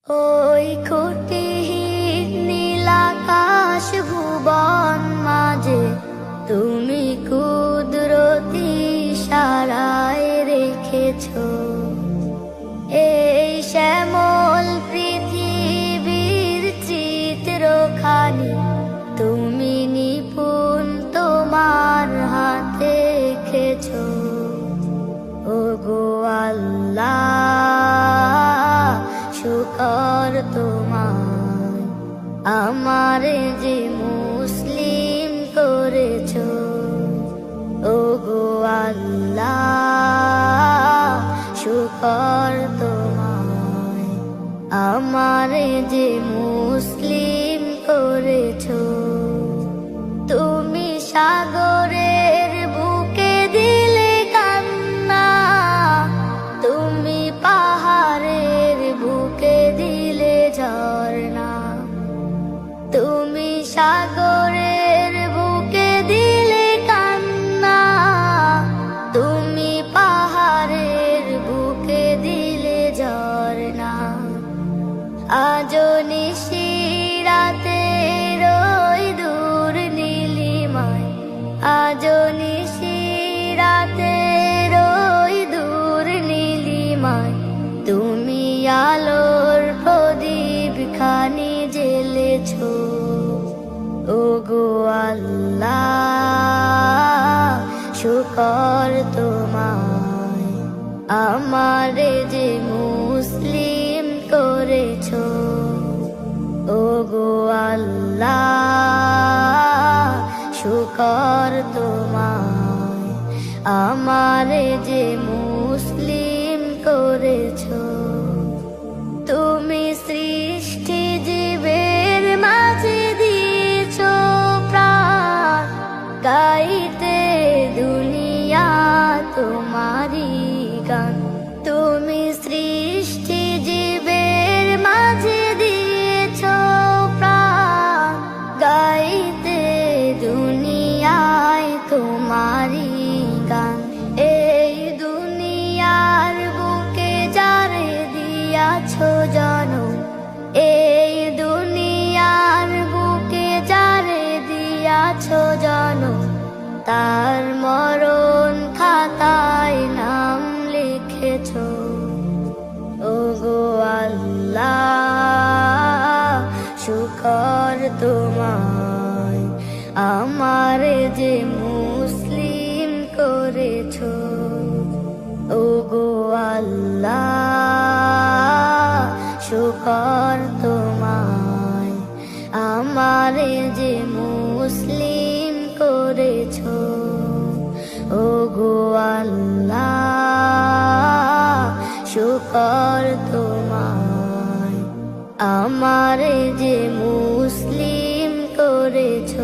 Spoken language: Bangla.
ওই খুঁটিহীন নীল আকাশ ভুবন মাঝে তুমি কুদরতি ইশারায় রেখেছো এই শ্যামল পৃথিবীর চিত্রখানি তুমি নিপুণ তোমার হাতে এঁকেছো। ওগো আল্লাহ, শুকর তোমার আমারে যে মুসলিম করেছো। ওগো আল্লাহ, শুকর তোমার আমারে যে মুসলিম করেছো। তুমি সাগরের বুকে দিলে কান্না, তুমি পাহাড়ের বুকে দিলে ঝর্ণা, তুমি সাগরের বুকে দিলে কান্না, তুমি পাহাড়ের বুকে দিলে ঝর্ণা। আজো নিশিরাতে রই দূর নীলিমায়, আজো নিশিরাতে রই দূর নীলিমায়, তুমি আলোর প্রদীপ খানি জ্বেলেছো। ওগো আল্লাহ, শুকর তোমায় আমারে যে মুসলিম করেছো। ওগো আল্লাহ, শুকর তোমায় আমারে যে মুসলিম করেছো। তুমি সৃষ্টি জীবের মাঝে দিয়েছো প্রাণ, গাইতে দুনিয়া তোমারি গান। তুমি সৃষ্টি জীবের মাঝে দিয়েছো প্রাণ, গাইতে দুনিয়ায় তোমারি গান। এই দুনিয়ার বুকে যারে দিয়াছো জনম, এই দুনিয়ার বুকে যারে দিয়াছো জনম, তার মরণ খাতায় নাম লিখেছো। ওগো আল্লাহ, শুকর তোমায় আমারে যে মুসলিম করেছো। ওগো আল্লাহ, শুকর তোমায় আমারে যে মুসলিম করেছো। ওগো আল্লাহ, শুকর তোমায় আমারে যে মুসলিম করেছো।